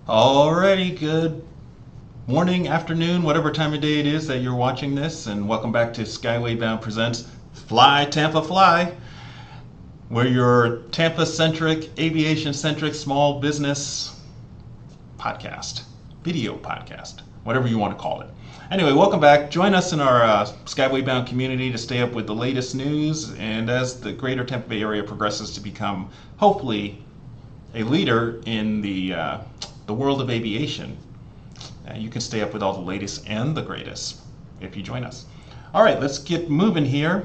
Alrighty, good morning, afternoon, whatever time of day it is that you're watching this, and welcome back to Skyway Bound presents Fly Tampa Fly. We're your Tampa-centric, aviation-centric small business podcast, video podcast, whatever you want to call it. Anyway, welcome back. Join us in our Skyway Bound community to stay up with the latest news, and as the Greater Tampa Bay area progresses to become, hopefully, a leader in the world of aviation, you can stay up with all the latest and the greatest if you join us. All right, let's get moving here.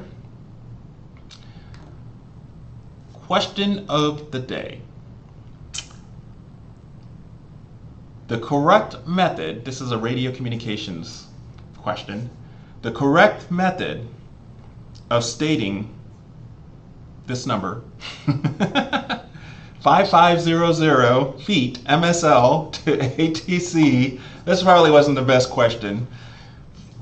Question of the day. The correct method, this is a radio communications question, the correct method of stating this number 5500 feet MSL to ATC. This probably wasn't the best question,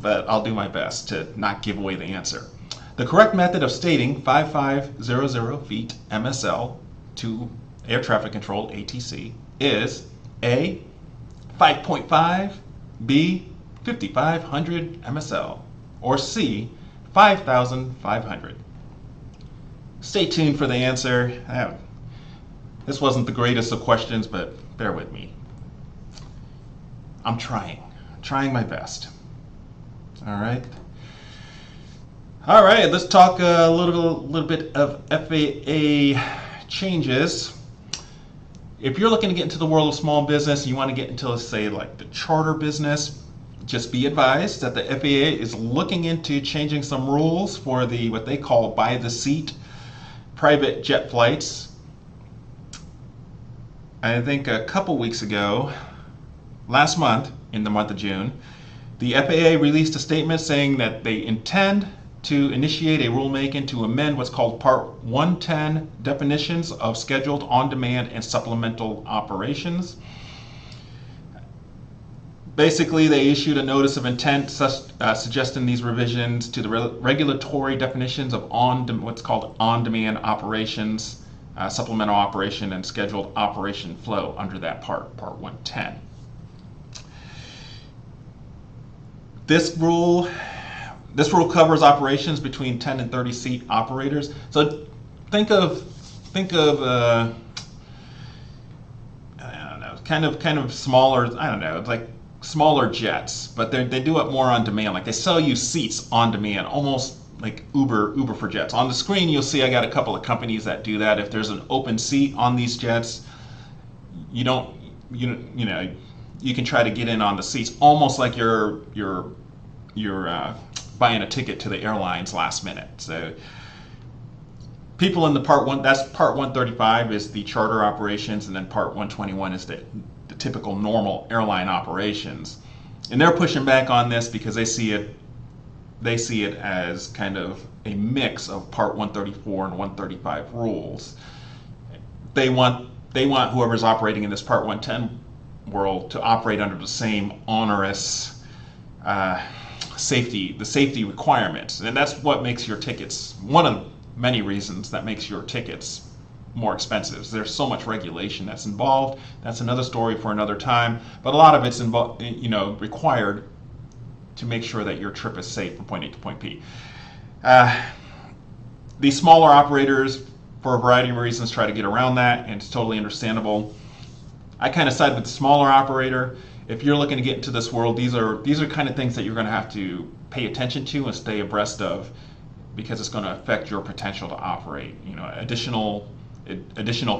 but I'll do my best to not give away the answer. The correct method of stating 5500 feet MSL to air traffic control ATC is A, 5.5, B, 5500 MSL, or C, 5500. Stay tuned for the answer. This wasn't the greatest of questions, but bear with me. I'm trying my best. All right, let's talk a little bit of FAA changes. If you're looking to get into the world of small business, you want to get into, let's say, like the charter business, just be advised that the FAA is looking into changing some rules for the what they call by the seat private jet flights. I think a couple weeks ago, last month, in the month of June, the FAA released a statement saying that they intend to initiate a rulemaking to amend what's called Part 110 definitions of scheduled on-demand and supplemental operations. Basically, they issued a notice of intent suggesting these revisions to the regulatory definitions of what's called on-demand operations, supplemental operation, and scheduled operation flow under that part 110. This rule covers operations between 10 and 30 seat operators. So think of I don't know, kind of smaller, I don't know, it's like smaller jets, but they do it more on demand. Like they sell you seats on demand, almost like Uber for jets. On the screen, you'll see I got a couple of companies that do that. If there's an open seat on these jets, you can try to get in on the seats, almost like you're buying a ticket to the airlines last minute. So people in the part 135 is the charter operations, and then part 121 is the typical normal airline operations. And they're pushing back on this because they see it as kind of a mix of Part 134 and 135 rules. They want whoever's operating in this Part 110 world to operate under the same onerous safety requirements, and that's what makes your tickets, one of many reasons that makes your tickets more expensive. There's so much regulation that's involved. That's another story for another time, but a lot of it's required to make sure that your trip is safe from point A to point B. These smaller operators, for a variety of reasons, try to get around that, and it's totally understandable. I kind of side with the smaller operator. If you're looking to get into this world, these are kind of things that you're going to have to pay attention to and stay abreast of, because it's going to affect your potential to operate. Additional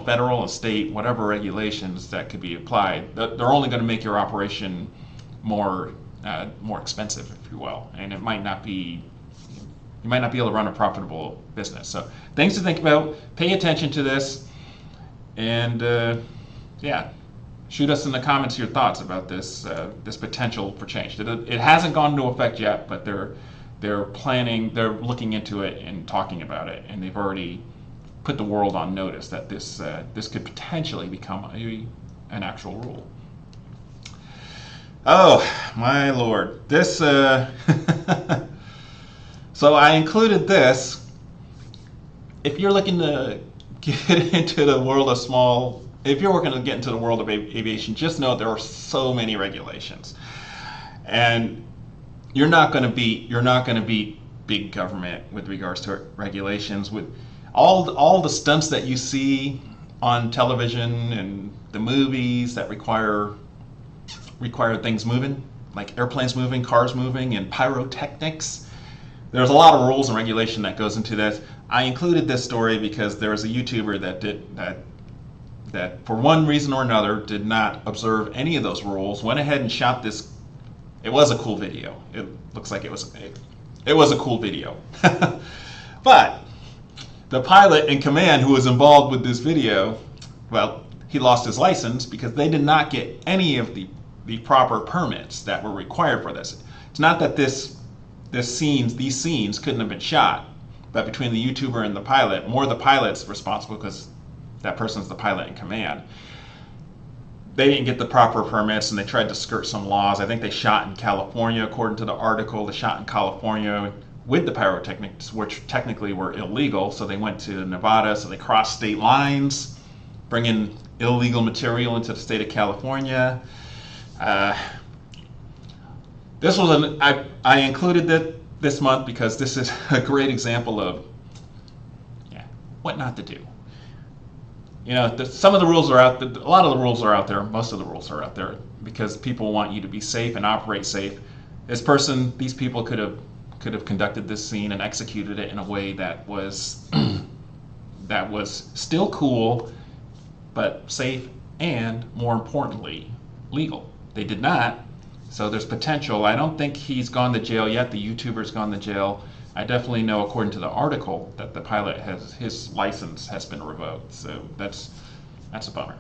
federal and state, whatever regulations that could be applied, they're only going to make your operation more expensive, if you will, and you might not be able to run a profitable business. So things to think about. Pay attention to this, and shoot us in the comments your thoughts about this potential for change. It hasn't gone into effect yet, but they're looking into it and talking about it, and they've already put the world on notice that this could potentially become an actual rule. Oh my Lord, this so I included this. If you're looking to get into the world of small if you're going to get into the world of aviation, just know there are so many regulations, and you're not going to beat big government with regards to regulations. With all the stunts that you see on television and the movies that require things moving, like airplanes moving, cars moving, and pyrotechnics. There's a lot of rules and regulation that goes into this. I included this story because there was a YouTuber that for one reason or another did not observe any of those rules, went ahead and shot this. It was a cool video. It looks like it was a cool video. But the pilot in command who was involved with this video, well, he lost his license because they did not get any of the proper permits that were required for this. It's not that these scenes couldn't have been shot, but between the YouTuber and the pilot, more the pilot's responsible because that person's the pilot in command. They didn't get the proper permits and they tried to skirt some laws. I think they shot in California, according to the article. They shot in California with the pyrotechnics, which technically were illegal. So they went to Nevada, so they crossed state lines, bringing illegal material into the state of California. This was I included that this month because this is a great example of what not to do. You know, some of the rules are out. A lot of the rules are out there. Most of the rules are out there because people want you to be safe and operate safe. These people could have conducted this scene and executed it in a way that was still cool, but safe and, more importantly, legal. They did not, so there's potential. I don't think he's gone to jail yet. The YouTuber's gone to jail. I definitely know, according to the article, that the pilot his license has been revoked. So that's a bummer.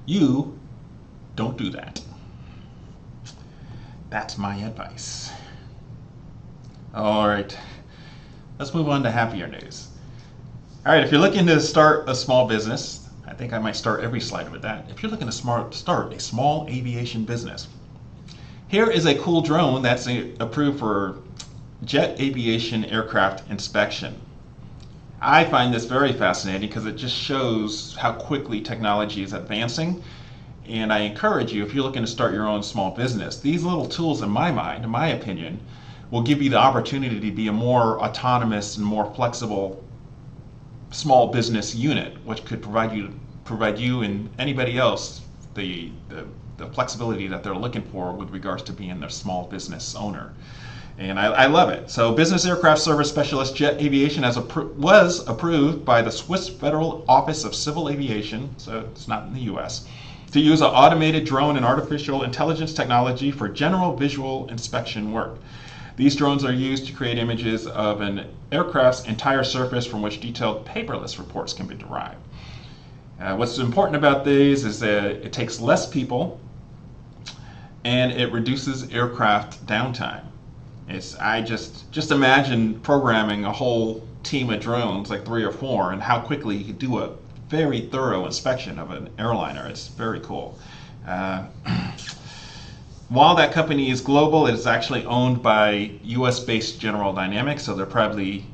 You don't do that. That's my advice. All right, let's move on to happier news. All right, if you're looking to start a small business, I think I might start every slide with that. If you're looking to start a small aviation business, here is a cool drone that's approved for jet aviation aircraft inspection. I find this very fascinating because it just shows how quickly technology is advancing. And I encourage you, if you're looking to start your own small business, these little tools, in my opinion, will give you the opportunity to be a more autonomous and more flexible small business unit, which could provide you and anybody else the flexibility that they're looking for with regards to being their small business owner. And I love it. So Business Aircraft Service Specialist Jet Aviation was approved by the Swiss Federal Office of Civil Aviation, so it's not in the US, to use an automated drone and artificial intelligence technology for general visual inspection work. These drones are used to create images of an aircraft's entire surface from which detailed paperless reports can be derived. What's important about these is that it takes less people and it reduces aircraft downtime. I just imagine programming a whole team of drones, like 3 or 4, and how quickly you could do a very thorough inspection of an airliner. It's very cool. While that company is global, it is actually owned by US-based General Dynamics, so they're probably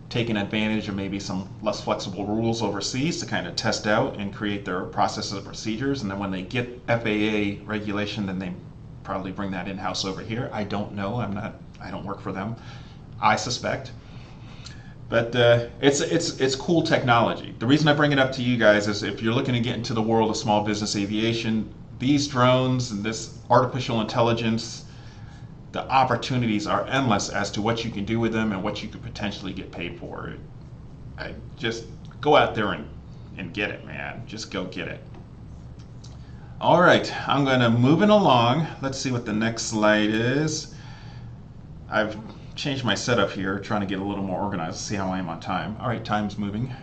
taking advantage of maybe some less flexible rules overseas to kind of test out and create their processes and procedures. And then when they get FAA regulation, then they probably bring that in-house over here. I don't know. I don't work for them. I suspect. But it's cool technology. The reason I bring it up to you guys is if you're looking to get into the world of small business aviation, these drones and this artificial intelligence, the opportunities are endless as to what you can do with them and what you could potentially get paid for. Just go out there and get it, man. Just go get it. All right, I'm going to move it along. Let's see what the next slide is. I've changed my setup here, trying to get a little more organized, see how I am on time. All right, time's moving,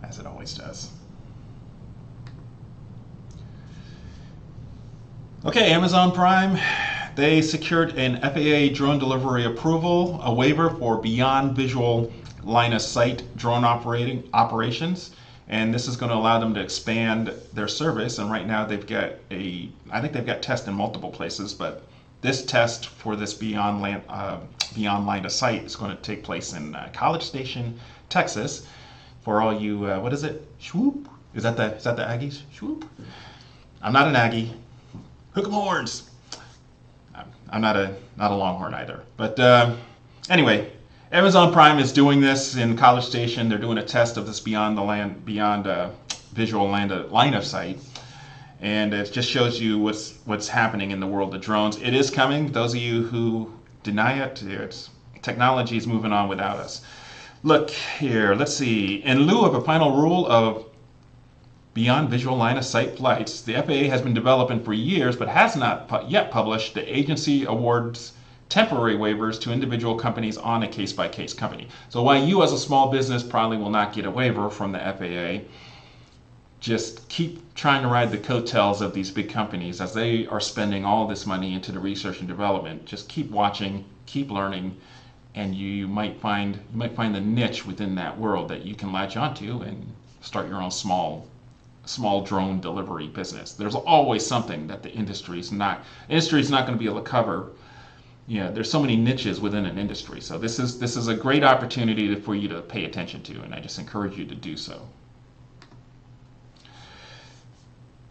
as it always does. Okay, Amazon Prime, they secured an FAA drone delivery approval, a waiver for beyond visual line of sight drone operations, and this is going to allow them to expand their service. And right now they've got I think they've got tests in multiple places, but this test for this beyond line of sight is going to take place in College Station, Texas. For all you, what is it? Swoop? Is that the Aggies? Swoop? I'm not an Aggie. Hook 'em horns. I'm not a Longhorn either. But anyway, Amazon Prime is doing this in College Station. They're doing a test of this beyond visual line of sight, and it just shows you what's happening in the world of drones. It is coming. Those of you who deny it, technology is moving on without us. Look here. Let's see. In lieu of a final rule of beyond visual line of sight flights, the FAA has been developing for years, but has not yet published. The agency awards temporary waivers to individual companies on a case-by-case company. So while you as a small business probably will not get a waiver from the FAA, just keep trying to ride the coattails of these big companies as they are spending all this money into the research and development. Just keep watching, keep learning, and you might find the niche within that world that you can latch onto and start your own small drone delivery business. There's always something that the industry's not going to be able to cover. There's so many niches within an industry. So this is a great opportunity for you to pay attention to, and I just encourage you to do so.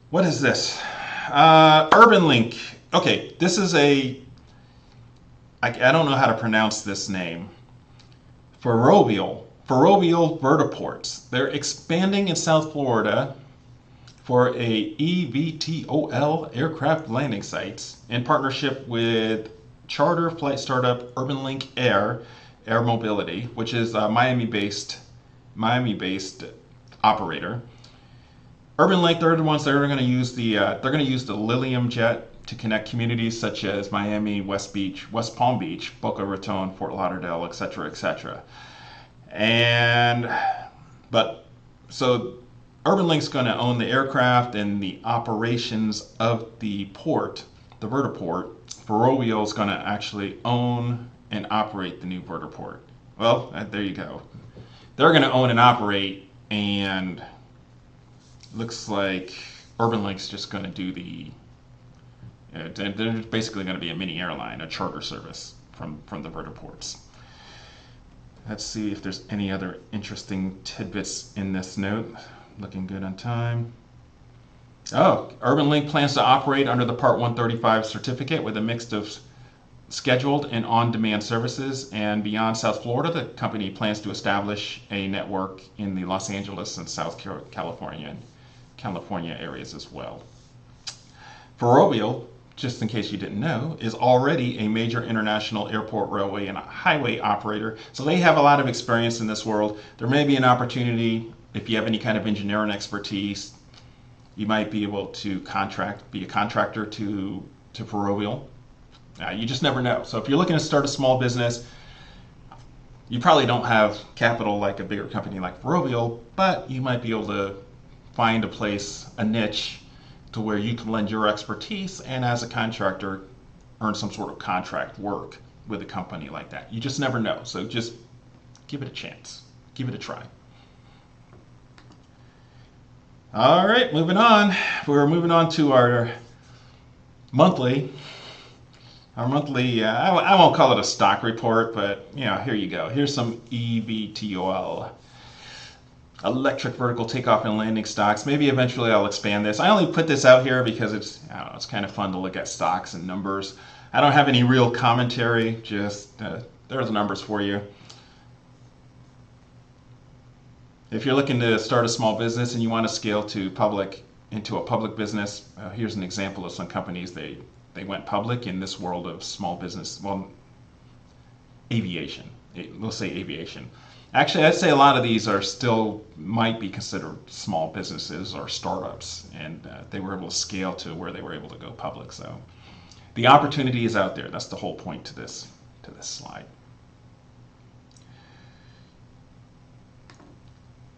What is this? Urban Link. Okay, this is I don't know how to pronounce this name. Ferrovial Vertiports. They're expanding in South Florida for a eVTOL aircraft landing sites in partnership with charter flight startup UrbanLink Air Mobility, which is a Miami-based operator. UrbanLink, they're the ones that are going to use the Lilium jet to connect communities such as Miami, West Palm Beach, Boca Raton, Fort Lauderdale, etc., etc. So UrbanLink's going to own the aircraft and the operations of the port, the vertiport. Ferrovial is going to actually own and operate the new vertiport. Well, there you go. They're going to own and operate, and looks like UrbanLink's just going to do they're basically going to be a mini airline, a charter service from the vertiports. Let's see if there's any other interesting tidbits in this note. Looking good on time. Oh, UrbanLink plans to operate under the Part 135 certificate with a mix of scheduled and on-demand services. And beyond South Florida, the company plans to establish a network in the Los Angeles and South California areas as well. Ferrovial, just in case you didn't know, is already a major international airport, railway, and highway operator. So they have a lot of experience in this world. There may be an opportunity, if you have any kind of engineering expertise, you might be able to be a contractor to Ferrovial. You just never know. So if you're looking to start a small business, you probably don't have capital like a bigger company like Ferrovial, but you might be able to find a niche to where you can lend your expertise and as a contractor earn some sort of contract work with a company like that. You just never know. So just give it a chance. Give it a try. All right, moving on. We're moving on to our monthly, I won't call it a stock report, but here you go. Here's some eVTOL, electric vertical takeoff and landing stocks. Maybe eventually I'll expand this. I only put this out here because it's kind of fun to look at stocks and numbers. I don't have any real commentary, just there's the numbers for you. If you're looking to start a small business and you want to scale into a public business, here's an example of some companies they went public in this world of small business. Well, aviation. We'll say aviation. Actually, I'd say a lot of these might be considered small businesses or startups, and they were able to scale to where they were able to go public. So the opportunity is out there. That's the whole point to this slide.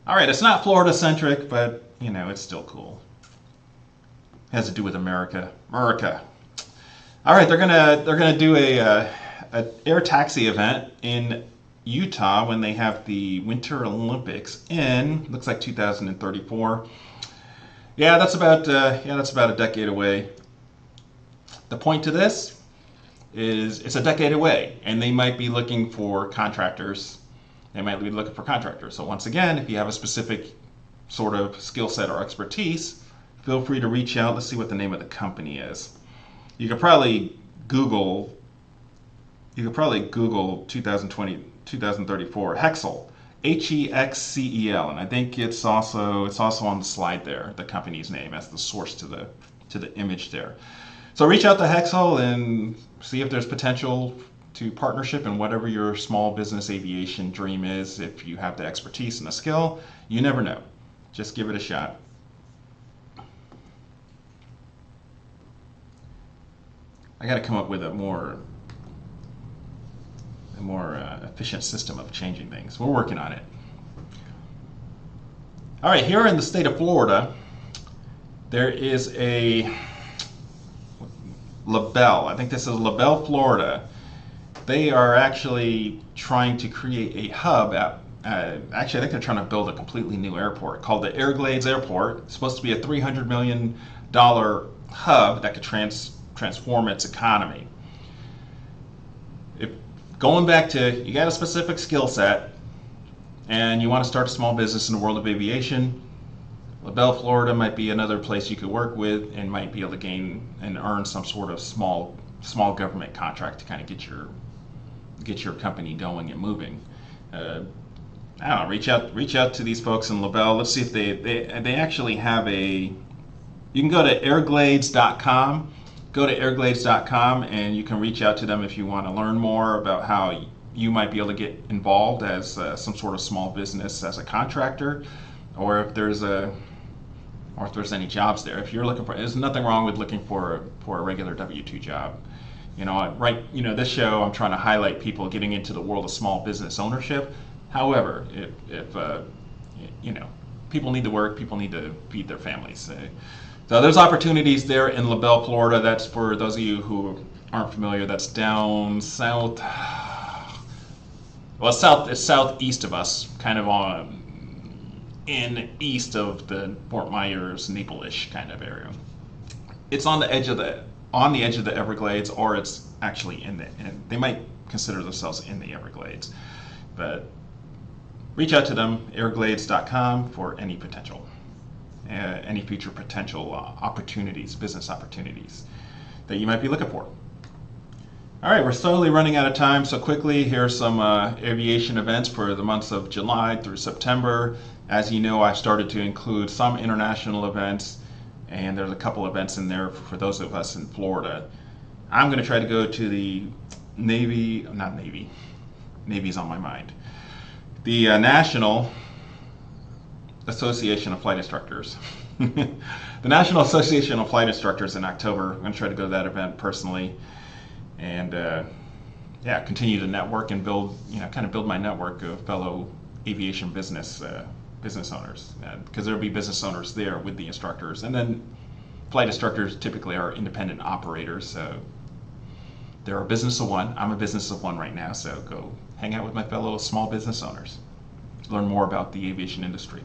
All right, it's not Florida centric, but it's still cool. It has to do with America. All right, they're gonna do a air taxi event in Utah when they have the Winter Olympics in looks like 2034. Yeah, that's about a decade away. The point to this is it's a decade away, and they might be looking for contractors They might be looking for contractors. So once again, if you have a specific sort of skill set or expertise, feel free to reach out. Let's see what the name of the company is. You could probably Google 2020, 2034 Hexcel, Hexcel, and I think it's also on the slide there, the company's name as the source to the image there. So reach out to Hexcel and see if there's potential to partnership in whatever your small business aviation dream is. If you have the expertise and the skill, you never know. Just give it a shot. I got to come up with a more efficient system of changing things. We're working on it. All right, here in the state of Florida, there is a LaBelle. I think this is LaBelle, Florida. They are actually trying to create a hub actually, I think they're trying to build a completely new airport called the Airglades Airport. It's supposed to be a $300 million hub that could transform its economy. Going back to, you got a specific skill set and you want to start a small business in the world of aviation, LaBelle, Florida might be another place you could work with and might be able to gain and earn some sort of small government contract to kind of get your company going and moving. I don't know, reach out to these folks in LaBelle. Let's see if they actually have you can go to airglades.com. Go to airglades.com and you can reach out to them if you want to learn more about how you might be able to get involved as some sort of small business as a contractor, or if there's any jobs there. If you're looking for, there's nothing wrong with looking for a regular W-2 job. This show I'm trying to highlight people getting into the world of small business ownership. However, if people need to work, people need to feed their families. So there's opportunities there in LaBelle, Florida. That's for those of you who aren't familiar. That's down south. Well, it's southeast of us, kind of east of the Fort Myers, Naples-ish kind of area. It's on the edge of the Everglades, or it's actually they might consider themselves in the Everglades. But reach out to them, airglades.com, for any future potential opportunities, business opportunities that you might be looking for. All right, we're slowly running out of time, so quickly, here's some aviation events for the months of July through September. As you know, I've started to include some international events, and there's a couple events in there for those of us in Florida. I'm going to try to go to the Navy's on my mind. The National Association of Flight Instructors. The National Association of Flight Instructors in October. I'm going to try to go to that event personally, and continue to network and build my network of fellow aviation business owners, because there'll be business owners there with the instructors, and then flight instructors typically are independent operators, so they're a business of one. I'm a business of one right now, so go hang out with my fellow small business owners, learn more about the aviation industry.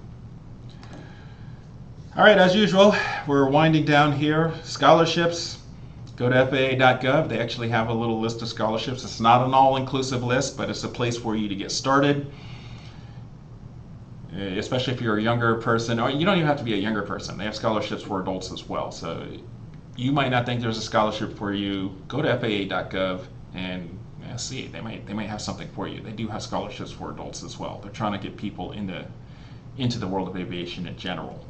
All right, as usual, we're winding down here. Scholarships, go to FAA.gov. They actually have a little list of scholarships. It's not an all-inclusive list, but it's a place for you to get started, especially if you're a younger person. Or you don't even have to be a younger person. They have scholarships for adults as well. So you might not think there's a scholarship for you. Go to FAA.gov and see. They might have something for you. They do have scholarships for adults as well. They're trying to get people into the world of aviation in general.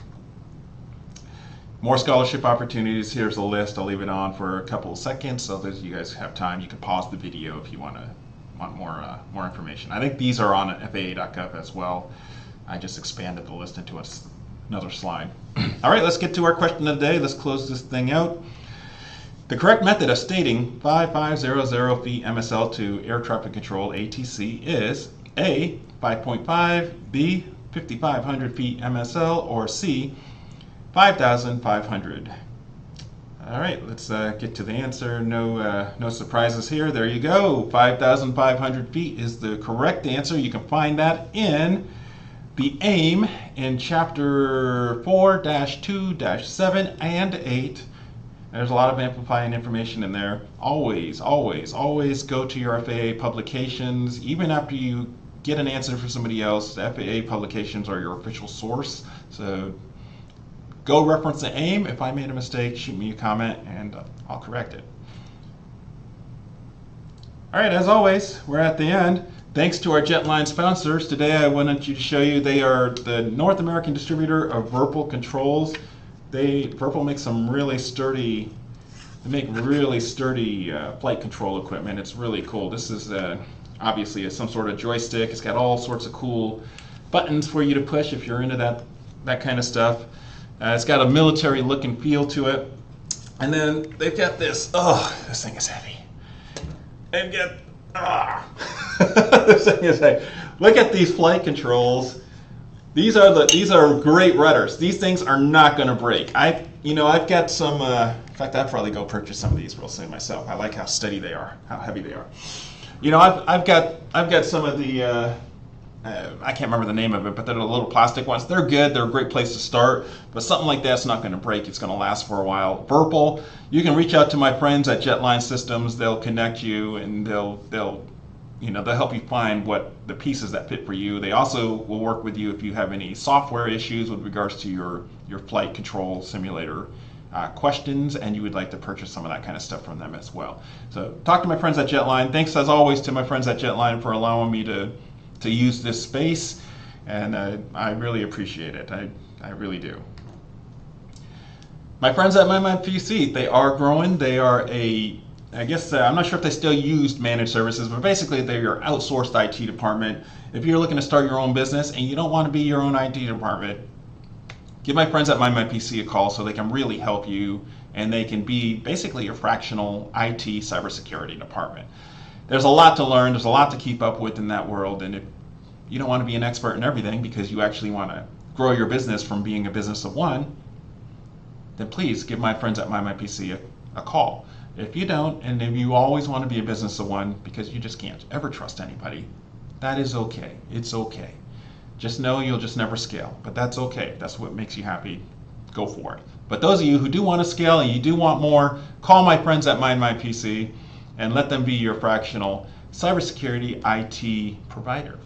More scholarship opportunities. Here's a list. I'll leave it on for a couple of seconds so that you guys have time. You can pause the video if you want more information. I think these are on FAA.gov as well. I just expanded the list into another slide. All right, let's get to our question of the day. Let's close this thing out. The correct method of stating 5500 feet MSL to air traffic control ATC is A, 5.5, B, 5500 feet MSL, or C, 5,500. All right, let's get to the answer. No surprises here. There you go. 5,500 feet is the correct answer. You can find that in the AIM in Chapter 4-2-7 and 8. There's a lot of amplifying information in there. Always, always, always go to your FAA publications. Even after you get an answer for somebody else. The FAA publications are your official source. So go reference the AIM. If I made a mistake, shoot me a comment and I'll correct it. All right, as always, we're at the end. Thanks to our Jetline sponsors. Today I wanted to show you they are the North American distributor of Vertiports controls. Vertiports makes some really sturdy, flight control equipment. It's really cool. This is obviously some sort of joystick. It's got all sorts of cool buttons for you to push if you're into that kind of stuff. It's got a military look and feel to it. And then they've got this. Oh, this thing is heavy. And this thing is heavy. Look at these flight controls. These are great rudders. These things are not going to break. I've got some. In fact, I'd probably go purchase some of these real soon myself. I like how steady they are, how heavy they are. I've got some of the. I can't remember the name of it, but they're the little plastic ones. They're good. They're a great place to start. But something like that's not going to break. It's going to last for a while. Vertiports, you can reach out to my friends at Jetline Systems. They'll connect you and they'll help you find what the pieces that fit for you. They also will work with you if you have any software issues with regards to your flight control simulator questions, and you would like to purchase some of that kind of stuff from them as well. So talk to my friends at Jetline. Thanks as always to my friends at Jetline for allowing me to use this space, and I really appreciate it. I really do. My friends at MyPC, they are growing. They are I guess I'm not sure if they still use managed services, but basically they're your outsourced IT department. If you're looking to start your own business and you don't want to be your own IT department, give my friends at MyPC a call so they can really help you, and they can be basically your fractional IT cybersecurity department. There's a lot to learn. There's a lot to keep up with in that world, and if you don't want to be an expert in everything because you actually want to grow your business from being a business of one, then please give my friends at MyPC a call. If you don't, and if you always want to be a business of one because you just can't ever trust anybody, that is okay. It's okay. Just know you'll just never scale, but that's okay. That's what makes you happy. Go for it. But those of you who do want to scale and you do want more, call my friends at MyPC and let them be your fractional cybersecurity IT provider.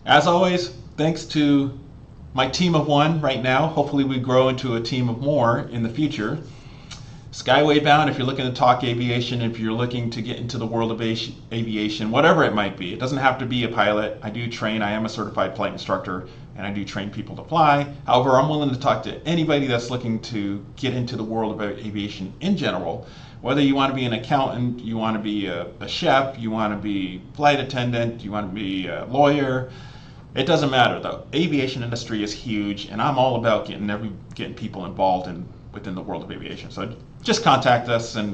As always, thanks to my team of one right now. Hopefully we grow into a team of more in the future. Skyway Bound, if you're looking to talk aviation, if you're looking to get into the world of aviation, whatever it might be. It doesn't have to be a pilot. I am a certified flight instructor, and I do train people to fly. However, I'm willing to talk to anybody that's looking to get into the world of aviation in general. Whether you want to be an accountant, you want to be a chef, you want to be flight attendant, you want to be a lawyer, it doesn't matter though. Aviation industry is huge, and I'm all about getting people involved within the world of aviation. So just contact us, and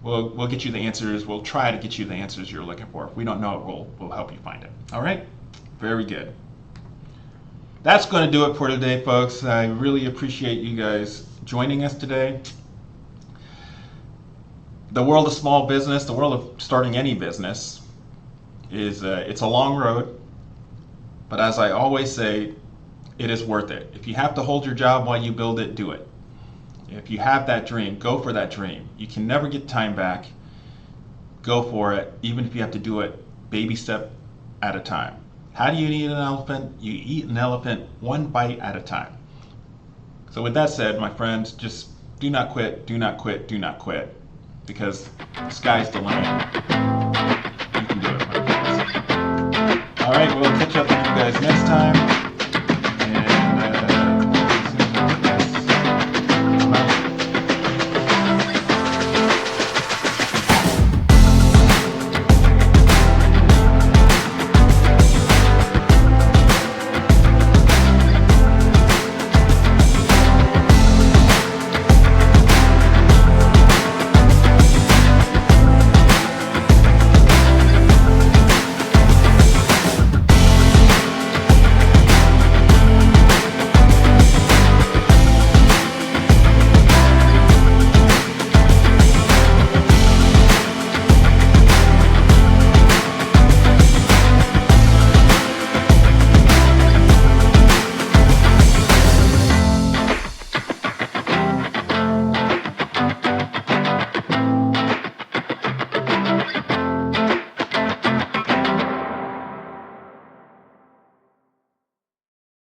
we'll get you the answers. We'll try to get you the answers you're looking for. If we don't know it, we'll help you find it. All right? Very good. That's going to do it for today, folks. I really appreciate you guys joining us today. The world of small business, the world of starting any business, it's a long road. But as I always say, it is worth it. If you have to hold your job while you build it, do it. If you have that dream, go for that dream. You can never get time back. Go for it, even if you have to do it baby step at a time. How do you eat an elephant? You eat an elephant one bite at a time. So with that said, my friends, just do not quit, do not quit, do not quit. Because the sky's the limit. You can do it, my friends. All right, we'll catch up with you guys next time.